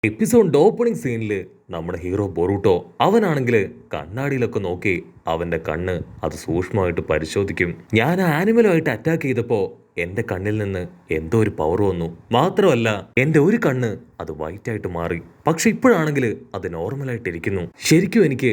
Episode opening സീനില് നമ്മുടെ hero Boruto അവനാണെങ്കിൽ കണ്ണാടിയിലൊക്കെ നോക്കി അവന്റെ കണ്ണ് അത് സൂക്ഷ്മമായിട്ട് പരിശോധിക്കും. ഞാൻ ആ ആനിമലുമായിട്ട് അറ്റാക്ക് ചെയ്തപ്പോ എന്റെ കണ്ണിൽ നിന്ന് എന്തോ ഒരു പവർ വന്നു. മാത്രമല്ല എന്റെ ഒരു കണ്ണ് അത് വൈറ്റ് ആയിട്ട് മാറി. പക്ഷെ ഇപ്പോഴാണെങ്കിൽ അത് നോർമലായിട്ട് ഇരിക്കുന്നു. ശരിക്കും എനിക്ക്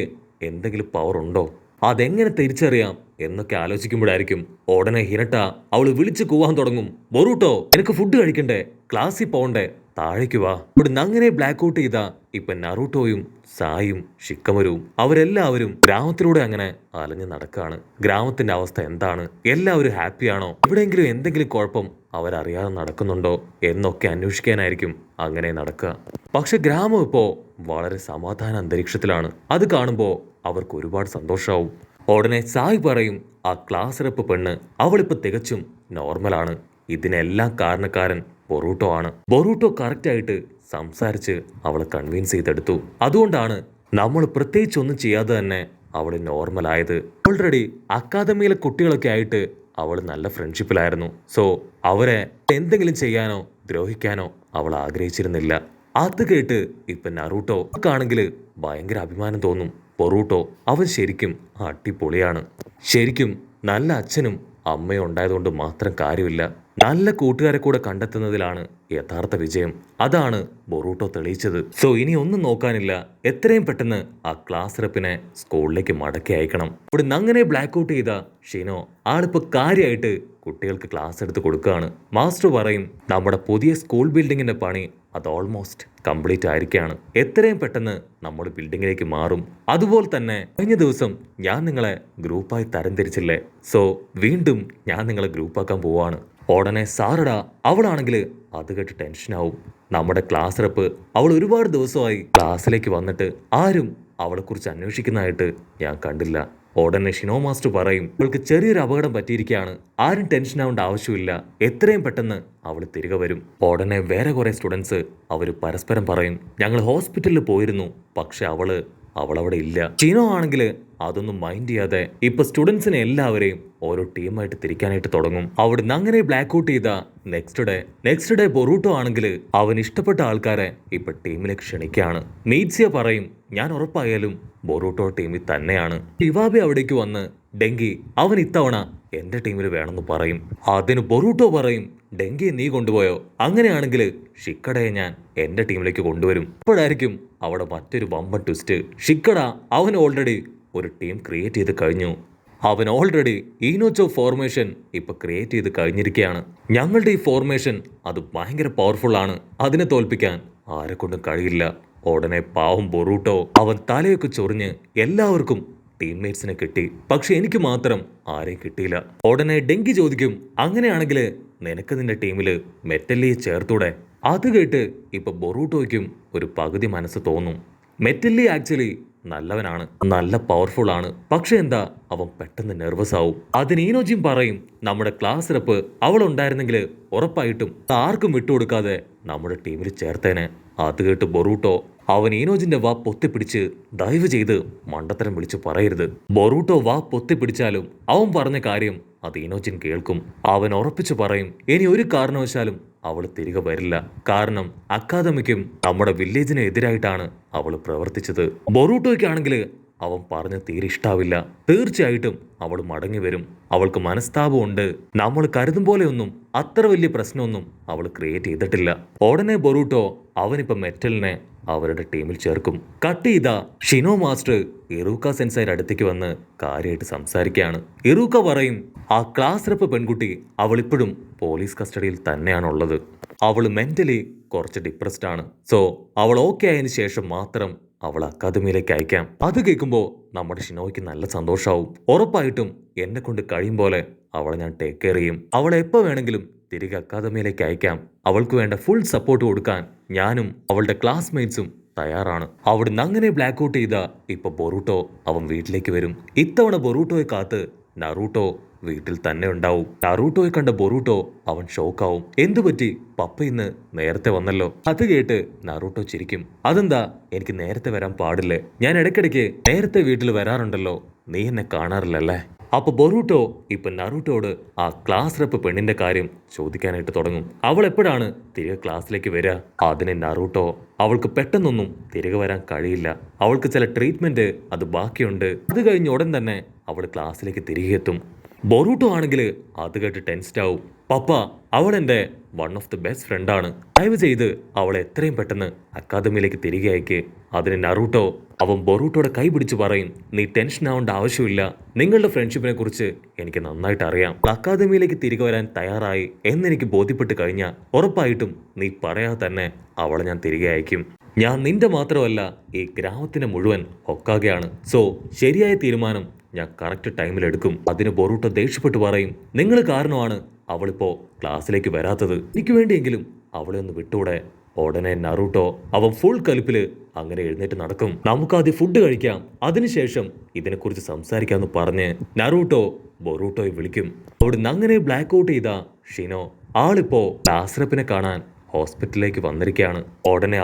എന്തെങ്കിലും പവർ ഉണ്ടോ? അതെങ്ങനെ തിരിച്ചറിയാം എന്നൊക്കെ ആലോചിക്കുമ്പോഴായിരിക്കും ഉടനെ ഹിനട്ട അവള് വിളിച്ചു കൂവാൻ തുടങ്ങും. ബൊറൂട്ടോ, എനിക്ക് ഫുഡ് കഴിക്കണ്ടേ, ക്ലാസ്സിൽ പോകണ്ടേ, താഴേക്ക് വാ. ഇവിടുന്ന് അങ്ങനെ ബ്ലാക്ക് ഔട്ട് ചെയ്ത ഇപ്പൊ നറൂട്ടോയും സായും ഷിക്കമരുവും അവരെല്ലാവരും ഗ്രാമത്തിലൂടെ അങ്ങനെ അലഞ്ഞു നടക്കാണ്. ഗ്രാമത്തിന്റെ അവസ്ഥ എന്താണ്? എല്ലാവരും ഹാപ്പിയാണോ? എവിടെയെങ്കിലും എന്തെങ്കിലും കുഴപ്പം അവരറിയാതെ നടക്കുന്നുണ്ടോ എന്നൊക്കെ അന്വേഷിക്കാനായിരിക്കും അങ്ങനെ നടക്കുക. പക്ഷെ ഗ്രാമം ഇപ്പോ വളരെ സമാധാന അന്തരീക്ഷത്തിലാണ്. അത് കാണുമ്പോ അവർക്ക് ഒരുപാട് സന്തോഷമാവും. ഉടനെ സായ് പറയും, ആ ക്ലാസ് റെപ്പ് പെണ്ണ് അവളിപ്പോ തികച്ചും നോർമലാണ്. ഇതിനെല്ലാം കാരണക്കാരൻ ബൊറൂട്ടോ ആണ്. ബൊറൂട്ടോ കറക്റ്റ് ആയിട്ട് സംസാരിച്ച് അവളെ കൺവിൻസ് ചെയ്തെടുത്തു. അതുകൊണ്ടാണ് നമ്മൾ പ്രത്യേകിച്ച് ഒന്നും ചെയ്യാതെ തന്നെ അവള് നോർമൽ ആയത്. ഓൾറെഡി അക്കാദമിയിലെ കുട്ടികളൊക്കെ ആയിട്ട് അവൾ നല്ല ഫ്രണ്ട്ഷിപ്പിലായിരുന്നു. സോ അവരെ എന്തെങ്കിലും ചെയ്യാനോ ദ്രോഹിക്കാനോ അവൾ ആഗ്രഹിച്ചിരുന്നില്ല. അത് കേട്ട് ഇപ്പൊ നറൂട്ടോ ആണെങ്കിൽ ഭയങ്കര അഭിമാനം തോന്നും. ബൊറൂട്ടോ അവൻ ശരിക്കും അടിപൊളിയാണ്. ശരിക്കും നല്ല അച്ഛനും അമ്മയും ഉണ്ടായതുകൊണ്ട് മാത്രം കാര്യമില്ല. നല്ല കൂട്ടുകാരെ കൂടെ കണ്ടെത്തുന്നതിലാണ് യഥാർത്ഥ വിജയം. അതാണ് ബൊറൂട്ടോ തെളിയിച്ചത്. സോ ഇനി ഒന്നും നോക്കാനില്ല, എത്രയും പെട്ടെന്ന് ആ ക്ലാസ് റെപ്പിനെ സ്കൂളിലേക്ക് മടക്കി അയക്കണം. ഇവിടെ അങ്ങനെ ബ്ലാക്ക് ഔട്ട് ചെയ്ത ഷിനോ ആളിപ്പോ കാര്യമായിട്ട് കുട്ടികൾക്ക് ക്ലാസ് എടുത്ത് കൊടുക്കുകയാണ്. മാസ്റ്റർ പറയും, നമ്മുടെ പുതിയ സ്കൂൾ ബിൽഡിങ്ങിന്റെ പണി അത് ഓൾമോസ്റ്റ് കംപ്ലീറ്റ് ആയിരിക്കുകയാണ്. എത്രയും പെട്ടെന്ന് നമ്മൾ ബിൽഡിങ്ങിലേക്ക് മാറും. അതുപോലെ തന്നെ കഴിഞ്ഞ ദിവസം ഞാൻ നിങ്ങളെ ഗ്രൂപ്പായി തരംതിരിച്ചില്ലേ, സോ വീണ്ടും ഞാൻ നിങ്ങളെ ഗ്രൂപ്പാക്കാൻ പോവാണ്. ഉടനെ സാറടാ അവളാണെങ്കിൽ അത് കേട്ട് ടെൻഷനാവും. നമ്മുടെ ക്ലാസ് റെപ്പ് അവൾ ഒരുപാട് ദിവസമായി ക്ലാസ്സിലേക്ക് വന്നിട്ട് ആരും അവളെക്കുറിച്ച് അന്വേഷിക്കുന്നതായിട്ട് ഞാൻ കണ്ടില്ല. ഉടനെ ഷിനോ മാസ്റ്റർ പറയും, അവൾക്ക് ചെറിയൊരു അപകടം പറ്റിയിരിക്കുകയാണ്, ആരും ടെൻഷൻ ആവേണ്ട ആവശ്യമില്ല, എത്രയും പെട്ടെന്ന് അവൾ തിരികെ വരും. ഉടനെ വേറെ കുറെ സ്റ്റുഡൻസ് അവർ പരസ്പരം പറയും, ഞങ്ങൾ ഹോസ്പിറ്റലിൽ പോയിരുന്നു, പക്ഷെ അവളവിടെ ഇല്ല. ഷിനോ ആണെങ്കിൽ അതൊന്നും മൈൻഡ് ചെയ്യാതെ ഇപ്പൊ സ്റ്റുഡൻസിനെ എല്ലാവരെയും ഓരോ ടീമായിട്ട് തിരിക്കാനായിട്ട് തുടങ്ങും. അവിടുന്ന് അങ്ങനെ ബ്ലാക്ക് ഔട്ട് ചെയ്ത നെക്സ്റ്റ് ഡേ ബൊറൂട്ടോ ആണെങ്കിൽ അവൻ ഇഷ്ടപ്പെട്ട ആൾക്കാരെ ഇപ്പൊ ടീമിലേക്ക് ക്ഷണിക്കുകയാണ്. മീറ്റ്സിയ പറയും, ഞാൻ ഉറപ്പായാലും ബൊറൂട്ടോ ടീമിൽ തന്നെയാണ്. ഇവാബെ അവിടേക്ക് വന്ന് ഡെങ്കി അവൻ ഇത്തവണ എന്റെ ടീമിൽ വേണമെന്ന് പറയും. അതിന് ബൊറൂട്ടോ പറയും, ഡെങ്കിയെ നീ കൊണ്ടുപോയോ? അങ്ങനെയാണെങ്കിൽ ഷിക്കടയെ ഞാൻ എന്റെ ടീമിലേക്ക് കൊണ്ടുവരും. ഇപ്പോഴായിരിക്കും അവിടെ മറ്റൊരു വമ്പൻ ട്വിസ്റ്റ്. ഷിക്കട അവൻ ഓൾറെഡി ഒരു ടീം ക്രിയേറ്റ് ചെയ്ത് കഴിഞ്ഞു. അവൻ ഓൾറെഡി ഈനോച്ചോ ഫോർമേഷൻ ഇപ്പൊ ക്രിയേറ്റ് ചെയ്ത് കഴിഞ്ഞിരിക്കുകയാണ്. ഞങ്ങളുടെ ഈ ഫോർമേഷൻ അത് ഭയങ്കര പവർഫുൾ ആണ്, അതിനെ തോൽപ്പിക്കാൻ ആരെ കൊണ്ടും കഴിയില്ല. ഉടനെ പാവം ബൊറൂട്ടോ അവൻ തലയൊക്കെ ചൊറിഞ്ഞ് എല്ലാവർക്കും ടീംമേറ്റ്സിനെ കിട്ടി, പക്ഷെ എനിക്ക് മാത്രം ആരെയും കിട്ടിയില്ല. ഉടനെ ഡെങ്കി ചോദിക്കും, അങ്ങനെയാണെങ്കിൽ നിനക്ക് നിന്റെ ടീമില് മെറ്റല്ലിയെ ചേർത്തൂടെ? അത് കേട്ട് ഇപ്പൊ ബൊറൂട്ടോയ്ക്കും ഒരു പകുതി മനസ്സ് തോന്നും. മെറ്റല്ലി ആക്ച്വലി നല്ലവനാണ്, നല്ല പവർഫുൾ ആണ്, പക്ഷെ എന്താ അവൻ പെട്ടെന്ന് നെർവസ് ആവും. അതിന് ഈനോജിയും പറയും, നമ്മുടെ ക്ലാസ് റെപ്പ് അവൾ ഉണ്ടായിരുന്നെങ്കിൽ ഉറപ്പായിട്ടും ആർക്കും വിട്ടുകൊടുക്കാതെ നമ്മുടെ ടീമിൽ ചേർത്തേനെ. അത് കേട്ട് ബൊറൂട്ടോ അവൻ ഈനോജിന്റെ വാ പൊത്തിപ്പിടിച്ച് ദയവ് ചെയ്ത് മണ്ടത്തരം വിളിച്ചു പറയരുത്. ബൊറൂട്ടോ വാ പൊത്തിപ്പിടിച്ചാലും അവൻ പറഞ്ഞ കാര്യം അത് ഈനോജിൻ കേൾക്കും. അവൻ ഉറപ്പിച്ചു പറയും, ഇനി ഒരു കാരണവശാലും അവൾ തിരികെ വരില്ല, കാരണം അക്കാദമിക്കും നമ്മുടെ വില്ലേജിന് എതിരായിട്ടാണ് അവൾ പ്രവർത്തിച്ചത്. ബൊറൂട്ടോയ്ക്കാണെങ്കിൽ അവൻ പറഞ്ഞ് തീരെ ഇഷ്ടാവില്ല. തീർച്ചയായിട്ടും അവൾ മടങ്ങി വരും, അവൾക്ക് മനസ്താപമുണ്ട്. നമ്മൾ കരുതും പോലെയൊന്നും അത്ര വലിയ പ്രശ്നമൊന്നും അവൾ ക്രിയേറ്റ് ചെയ്തിട്ടില്ല. ഉടനെ ബൊറൂട്ടോ അവനിപ്പോ മെറ്റലിനെ അവരുടെ ടീമിൽ ചേർക്കും. കട്ട് ചെയ്ത ഷിനോ മാസ്റ്റർ ഇറൂക്ക സെൻസൈയുടെ അടുത്തേക്ക് വന്ന് കാര്യമായിട്ട് സംസാരിക്കുകയാണ്. ഇറൂക്ക പറയും, ആ ക്ലാസ് റെപ്പ് പെൺകുട്ടി അവൾ ഇപ്പോഴും പോലീസ് കസ്റ്റഡിയിൽ തന്നെയാണുള്ളത്. അവൾ മെന്റലി കുറച്ച് ഡിപ്രസ്ഡ് ആണ്. സോ അവൾ ഓക്കെ ആയതിനു ശേഷം മാത്രം അവൾ അക്കാദമിയിലേക്ക് അയക്കാം. അത് കേൾക്കുമ്പോൾ നമ്മുടെ ഷിനോയ്ക്ക് നല്ല സന്തോഷമാവും. ഉറപ്പായിട്ടും എന്നെ കൊണ്ട് കഴിയും പോലെ അവളെ ഞാൻ ടേക്ക് കെയർ ചെയ്യും. അവളെ എപ്പോൾ വേണമെങ്കിലും തിരികെ അക്കാദമിയിലേക്ക് അയക്കാം. അവൾക്ക് വേണ്ട ഫുൾ സപ്പോർട്ട് കൊടുക്കാൻ ഞാനും അവളുടെ ക്ലാസ്മേറ്റ്സും തയ്യാറാണ്. അവിടുന്ന് അങ്ങനെ ബ്ലാക്ക് ഔട്ട് ചെയ്ത ഇപ്പൊ ബൊറൂട്ടോ അവൻ വീട്ടിലേക്ക് വരും. ഇത്തവണ ബൊറൂട്ടോയെ കാത്ത് നറൂട്ടോ വീട്ടിൽ തന്നെ ഉണ്ടാവും. നറൂട്ടോയെ കണ്ട ബൊറൂട്ടോ അവൻ ഷോക്കാവും. എന്തുപറ്റി, പപ്പ ഇന്ന് നേരത്തെ വന്നല്ലോ? അത് കേട്ട് നറൂട്ടോ ചിരിക്കും. അതെന്താ, എനിക്ക് നേരത്തെ വരാൻ പാടില്ലേ? ഞാൻ ഇടയ്ക്കിടയ്ക്ക് നേരത്തെ വീട്ടിൽ വരാറുണ്ടല്ലോ, നീ എന്നെ കാണാറില്ലല്ലേ? അപ്പൊ ബൊറൂട്ടോ ഇപ്പൊ നറൂട്ടോട് ആ ക്ലാസ് റെപ്പ് പെണ്ണിന്റെ കാര്യം ചോദിക്കാനായിട്ട് തുടങ്ങും. അവൾ എപ്പോഴാണ് തിരികെ ക്ലാസ്സിലേക്ക് വരിക? അതിന് നറൂട്ടോ അവൾക്ക് പെട്ടെന്നൊന്നും തിരികെ വരാൻ കഴിയില്ല. അവൾക്ക് ചില ട്രീറ്റ്മെന്റ് അത് ബാക്കിയുണ്ട്. അത് കഴിഞ്ഞ ഉടൻ തന്നെ അവൾ ക്ലാസ്സിലേക്ക് തിരികെ എത്തും. ബൊറൂട്ടോ ആണെങ്കിൽ അത് കേട്ട് ടെൻസ്ഡ് ആവും. പപ്പ, അവൾ എൻ്റെ വൺ ഓഫ് ദി ബെസ്റ്റ് ഫ്രണ്ടാണ്. ദയവ് ചെയ്ത് അവളെ എത്രയും പെട്ടെന്ന് അക്കാദമിയിലേക്ക് തിരികെ അയക്ക്. അതിന് നറൂട്ടോ അവൻ ബൊറൂട്ടോയുടെ കൈ പിടിച്ച് പറയും, നീ ടെൻഷൻ ആവേണ്ട ആവശ്യമില്ല. നിങ്ങളുടെ ഫ്രണ്ട്ഷിപ്പിനെ കുറിച്ച് എനിക്ക് നന്നായിട്ട് അറിയാം. അക്കാദമിയിലേക്ക് തിരികെ വരാൻ തയ്യാറായി എന്നെനിക്ക് ബോധ്യപ്പെട്ട് കഴിഞ്ഞാൽ ഉറപ്പായിട്ടും നീ പറയാതെ തന്നെ അവളെ ഞാൻ തിരികെ അയക്കും. ഞാൻ നിന്റെ മാത്രമല്ല ഈ ഗ്രാമത്തിന് മുഴുവൻ ഹൊക്കാഗെയാണ്. സോ ശരിയായ തീരുമാനം ഞാൻ കറക്റ്റ് ടൈമിലെടുക്കും. അതിന് ബൊറൂട്ടോ ദേഷ്യപ്പെട്ട് പറയും, നിങ്ങൾ കാരണമാണ് അവളിപ്പോ ക്ലാസ്സിലേക്ക് വരാത്തത്. എനിക്ക് വേണ്ടിയെങ്കിലും അവളെ ഒന്ന് വിട്ടൂടെ? ഉടനെ നറൂട്ടോ അവൻ ഫുൾ കലിപ്പില് അങ്ങനെ എഴുന്നേറ്റ് നടക്കും. നമുക്കാദ്യം ഫുഡ് കഴിക്കാം, അതിനുശേഷം ഇതിനെക്കുറിച്ച് സംസാരിക്കാമെന്ന് പറഞ്ഞ് നറൂട്ടോ ബൊറൂട്ടോയെ വിളിക്കും. അവിടുന്ന് അങ്ങനെ ബ്ലാക്ക് ഔട്ട് ചെയ്ത ഷിനോ ആളിപ്പോ ലാസ്റപ്പിനെ കാണാൻ ഹോസ്പിറ്റലിലേക്ക് വന്നിരിക്കുകയാണ്. ഉടനെ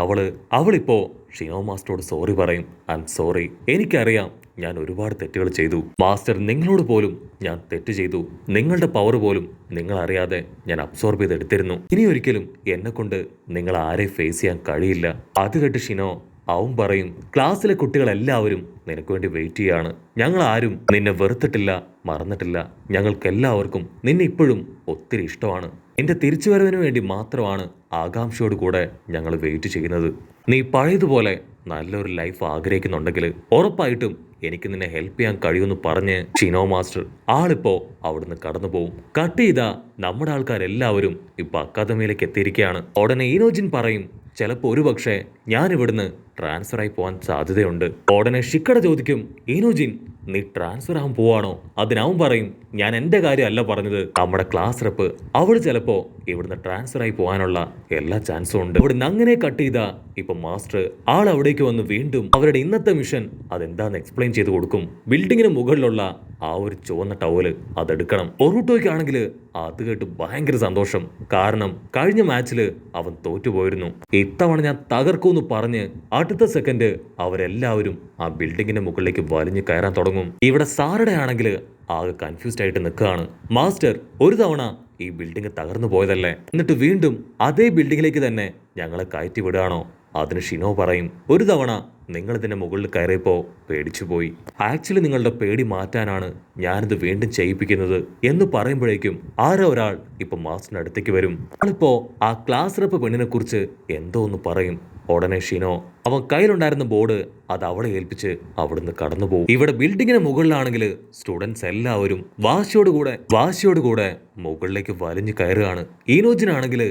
അവളിപ്പോ ഷിനോ മാസ്റ്ററോട് സോറി പറയും. ഐ എം സോറി, എനിക്കറിയാം ഞാൻ ഒരുപാട് തെറ്റുകൾ ചെയ്തു മാസ്റ്റർ. നിങ്ങളോട് പോലും ഞാൻ തെറ്റ് ചെയ്തു. നിങ്ങളുടെ പവർ പോലും നിങ്ങൾ അറിയാതെ ഞാൻ അബ്സോർബ് ചെയ്തെടുത്തിരുന്നു. ഇനി ഒരിക്കലും എന്നെ കൊണ്ട് നിങ്ങൾ ആരെ ഫേസ് ചെയ്യാൻ കഴിയില്ല. അത് കേട്ട് ഷിനോ അവൻ പറയും, ക്ലാസ്സിലെ കുട്ടികളെല്ലാവരും നിനക്ക് വേണ്ടി വെയിറ്റ് ചെയ്യാണ്. ഞങ്ങൾ ആരും നിന്നെ വെറുത്തിട്ടില്ല, മറന്നിട്ടില്ല. ഞങ്ങൾക്കെല്ലാവർക്കും നിന്നെ ഇപ്പോഴും ഒത്തിരി ഇഷ്ടമാണ്. നിന്റെ തിരിച്ചുവരവിന് വേണ്ടി മാത്രമാണ് ആകാംക്ഷയോട് കൂടെ ഞങ്ങൾ വെയിറ്റ് ചെയ്യുന്നത്. നീ പഴയതുപോലെ നല്ലൊരു ലൈഫ് ആഗ്രഹിക്കുന്നുണ്ടെങ്കിൽ ഉറപ്പായിട്ടും എനിക്ക് നിന്നെ ഹെൽപ്പ് ചെയ്യാൻ കഴിയുമെന്ന് പറഞ്ഞ് ഷിനോ മാസ്റ്റർ ആളിപ്പോ അവിടുന്ന് കടന്നു പോവും. കട്ട് ചെയ്ത നമ്മുടെ ആൾക്കാരെല്ലാവരും ഇപ്പൊ അക്കാദമിയിലേക്ക് എത്തിയിരിക്കുകയാണ്. ഉടനെ ഈനോജിൻ പറയും, ചിലപ്പോ ഒരുപക്ഷെ ഞാൻ ഇവിടുന്ന് ട്രാൻസ്ഫർ ആയി പോകാൻ സാധ്യതയുണ്ട്. ഉടനെ ഷിക്കട ചോദിക്കും, ഈനോജിൻ നീ ട്രാൻസ്ഫർ ആവാൻ പോവാണോ? അതിനവൻ പറയും, ഞാൻ എന്റെ കാര്യമല്ല പറഞ്ഞത്, നമ്മുടെ ക്ലാസ് റെപ്പ് അവൾ ചിലപ്പോ ഇവിടുന്ന് ട്രാൻസ്ഫർ ആയി പോകാനുള്ള എല്ലാ ചാൻസും ഉണ്ട്. ഇവിടുന്ന് അങ്ങനെ കട്ട് ചെയ്ത ഇപ്പൊ മാസ്റ്റർ ആൾ അവിടേക്ക് വന്ന് വീണ്ടും അവരുടെ ഇന്നത്തെ മിഷൻ അതെന്താന്ന് എക്സ്പ്ലെയിൻ ചെയ്ത് കൊടുക്കും. ബിൽഡിങ്ങിന് മുകളിലുള്ള ആ ഒരു ചുവന്ന ടവല് അതെടുക്കണം. ഒറൂട്ടോയ്ക്കാണെങ്കിൽ അത് കേട്ട് ഭയങ്കര സന്തോഷം. കാരണം കഴിഞ്ഞ മാച്ചില് അവൻ തോറ്റുപോയിരുന്നു. ഇത്തവണ ഞാൻ തകർക്കൂന്ന് പറഞ്ഞ് അടുത്ത സെക്കൻഡ് അവരെല്ലാവരും ആ ബിൽഡിങ്ങിന്റെ മുകളിലേക്ക് വലിഞ്ഞു കയറാൻ തുടങ്ങും. ഇവിടെ സാറയുടെ ആണെങ്കിൽ ആകെ കൺഫ്യൂസ്ഡ് ആയിട്ട് നിൽക്കുകയാണ്. മാസ്റ്റർ, ഒരു തവണ ഈ ബിൽഡിംഗ് തകർന്നു പോയതല്ലേ, എന്നിട്ട് വീണ്ടും അതേ ബിൽഡിങ്ങിലേക്ക് തന്നെ ഞങ്ങളെ കയറ്റി വിടുകയാണോ? അതിന് ഷിനോ പറയും, ഒരു തവണ നിങ്ങൾ ഇതിന്റെ മുകളിൽ കയറിയപ്പോ പേടിച്ചുപോയി. ആക്ച്വലി നിങ്ങളുടെ പേടി മാറ്റാനാണ് ഞാനിത് വീണ്ടും ചെയ്യിപ്പിക്കുന്നത് എന്ന് പറയുമ്പോഴേക്കും ആരോ ഒരാൾ ഇപ്പൊ മാസ്റ്ററിന്റെ അടുത്തേക്ക് വരും. ആളിപ്പോ ആ ക്ലാസ് റെപ്പ് പെണ്ണിനെ കുറിച്ച് എന്തോ ഒന്ന് പറയും. ഉടനെ ഷിനോ അവൻ കയ്യിലുണ്ടായിരുന്ന ബോർഡ് അത് അവളെ ഏൽപ്പിച്ച് അവിടുന്ന് കടന്നുപോകും. ഇവിടെ ബിൽഡിങ്ങിന് മുകളിലാണെങ്കിൽ സ്റ്റുഡൻസ് എല്ലാവരും വാശിയോടുകൂടെ മുകളിലേക്ക് വലിഞ്ഞു കയറുകയാണ്. ഈനോജിനാണെങ്കിൽ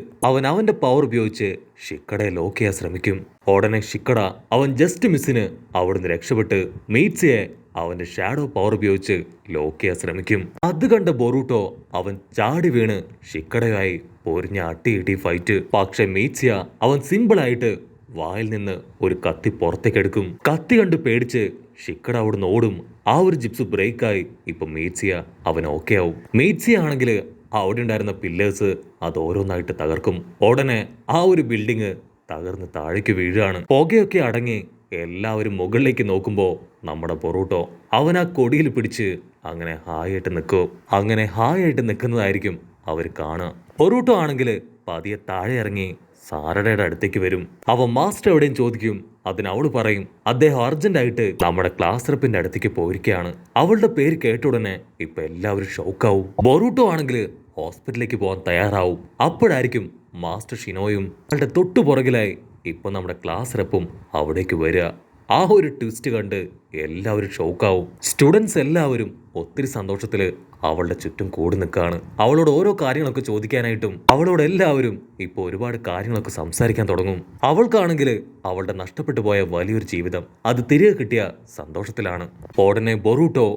അവന്റെ പവർ ഉപയോഗിച്ച് ഷിക്കടയെ ലോക്ക് ചെയ്യാൻ ശ്രമിക്കും. ഉടനെ ഷിക്കട അവൻ ജസ്റ്റ് മിസ്സിന് അവിടുന്ന് രക്ഷപ്പെട്ട് മീറ്റ്സിയെ അവന്റെ ഷാഡോ പവർ ഉപയോഗിച്ച് ലോക്ക് ചെയ്യാൻ ശ്രമിക്കും. അത് കണ്ട ബൊറൂട്ടോ അവൻ ചാടി വീണ് ഷിക്കടയായി പൊരിഞ്ഞ അട്ടിയിട്ടി ഫൈറ്റ്. പക്ഷെ മീറ്റ്സിയ അവൻ സിമ്പിളായിട്ട് വായിൽ നിന്ന് ഒരു കത്തി പുറത്തേക്കെടുക്കും. കത്തി കണ്ട് പേടിച്ച് ഷിക്കട അവിടുന്ന് ഓടും. ആ ഒരു ജിപ്സ് ബ്രേക്കായി ഇപ്പൊ മീറ്റ്സിയ അവൻ ഓക്കെ ആവും. മീറ്റ്സിയ ആണെങ്കിൽ അവിടെ ഉണ്ടായിരുന്ന പില്ലേഴ്സ് അത് ഓരോന്നായിട്ട് തകർക്കും. ഉടനെ ആ ഒരു ബിൽഡിങ് തകർന്ന് താഴേക്ക് വീഴുകയാണ്. പുകയൊക്കെ അടങ്ങി എല്ലാവരും മുകളിലേക്ക് നോക്കുമ്പോ നമ്മുടെ ബൊറൂട്ടോ അവൻ ആ കൊടിയിൽ പിടിച്ച് അങ്ങനെ ഹായായിട്ട് നിൽക്കും. അങ്ങനെ ഹായായിട്ട് നിൽക്കുന്നതായിരിക്കും അവർ കാണുക. ബൊറൂട്ടോ ആണെങ്കിൽ പതിയെ താഴെ ഇറങ്ങി സാറയുടെ അടുത്തേക്ക് വരും. അവൻ മാസ്റ്റർ എവിടെയും ചോദിക്കും. അതിന് അവള് പറയും, അദ്ദേഹം അർജന്റായിട്ട് നമ്മുടെ ക്ലാസ് റെപ്പിന്റെ അടുത്തേക്ക് പോയിരിക്കുകയാണ്. അവളുടെ പേര് കേട്ട ഉടനെ ഇപ്പൊ എല്ലാവരും ഷോക്കാവും. ബൊറൂട്ടോ ആണെങ്കിൽ ഹോസ്പിറ്റലിലേക്ക് പോകാൻ തയ്യാറാവും. അപ്പോഴായിരിക്കും മാസ്റ്റർ ഷിനോയും അവളുടെ തൊട്ടു പുറകിലായി ഇപ്പൊ നമ്മുടെ ക്ലാസ് റെപ്പും അവിടേക്ക് വരിക. ആ ഒരു ട്വിസ്റ്റ് കണ്ട് എല്ലാവരും ഷോക്കാവും. സ്റ്റുഡൻസ് എല്ലാവരും ഒത്തിരി സന്തോഷത്തില് അവളുടെ ചുറ്റും കൂടി നിൽക്കുകയാണ്. അവളോട് ഓരോ കാര്യങ്ങളൊക്കെ ചോദിക്കാനായിട്ടും അവളോട് എല്ലാവരും ഇപ്പോൾ ഒരുപാട് കാര്യങ്ങളൊക്കെ സംസാരിക്കാൻ തുടങ്ങും. അവൾക്കാണെങ്കിൽ അവളുടെ നഷ്ടപ്പെട്ടു പോയ വലിയൊരു ജീവിതം അത് തിരികെ കിട്ടിയ സന്തോഷത്തിലാണ്. ഉടനെ ബൊറൂട്ടോ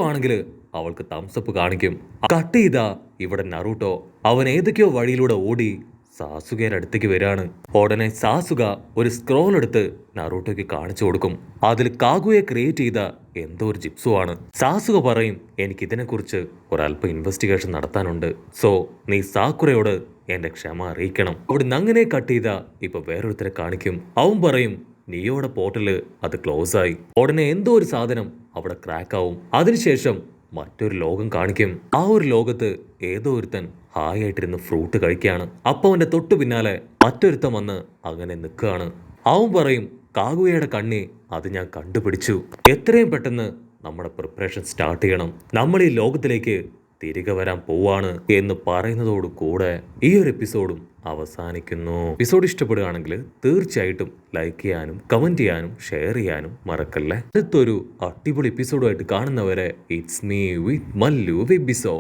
ആണെങ്കിൽ അവൾക്ക് തംസപ്പ് കാണിക്കും. കട്ട് ചെയ്താ ഇവിടെ നറൂട്ടോ അവൻ ഏതൊക്കെയോ വഴിയിലൂടെ ഓടി സാസുകയുടെ അടുത്തേക്ക് വരികയാണ്. ഉടനെ സാസുക ഒരു സ്ക്രോൾ എടുത്ത് നറൂട്ടോയ്ക്ക് കാണിച്ചു കൊടുക്കും. അതിൽ കാഗുയെ ക്രിയേറ്റ് ചെയ്ത എന്തോ ഒരു ജിപ്സു ആണ്. സാസുക പറയും, എനിക്ക് ഇതിനെക്കുറിച്ച് ഒരല്പം ഇൻവെസ്റ്റിഗേഷൻ നടത്താനുണ്ട്. സോ നീ സാക്കുറയോട് എന്റെ ക്ഷമ അറിയിക്കണം. അവിടുന്ന് അങ്ങനെ കട്ട് ചെയ്ത ഇപ്പൊ വേറൊരുത്തരെ കാണിക്കും. അവൻ പറയും, നിയോയുടെ പോർട്ടല് അത് ക്ലോസ് ആയി. ഉടനെ എന്തോ ഒരു സാധനം അവിടെ ക്രാക്ക് ആവും. അതിനുശേഷം മറ്റൊരു ലോകം കാണിക്കും. ആ ഒരു ലോകത്ത് ഏതോ ഒരുത്തൻ ഹായ് ആയിട്ടിരുന്ന് ഫ്രൂട്ട് കഴിക്കുകയാണ്. അപ്പൊ അവന്റെ തൊട്ടു പിന്നാലെ മറ്റൊരുത്തൻ വന്ന് അങ്ങനെ നിൽക്കുകയാണ്. അവൻ പറയും, കാഗുയയുടെ കണ്ണി അത് ഞാൻ കണ്ടുപിടിച്ചു. എത്രയും പെട്ടെന്ന് നമ്മുടെ പ്രിപ്പറേഷൻ സ്റ്റാർട്ട് ചെയ്യണം. നമ്മൾ ഈ ലോകത്തിലേക്ക് തിരികെ വരാൻ പോവാണ് എന്ന് പറയുന്നതോട് കൂടെ ഈ ഒരു എപ്പിസോഡും അവസാനിക്കുന്നു. എപ്പിസോഡ് ഇഷ്ടപ്പെടുകയാണെങ്കിൽ തീർച്ചയായിട്ടും ലൈക്ക് ചെയ്യാനും കമന്റ് ചെയ്യാനും ഷെയർ ചെയ്യാനും മറക്കല്ലേ. അടുത്തൊരു അടിപൊളി എപ്പിസോഡുമായിട്ട് കാണുന്നവരെ ഇറ്റ്സ് മീ വിത്ത് മല്ലു വെബിസോ.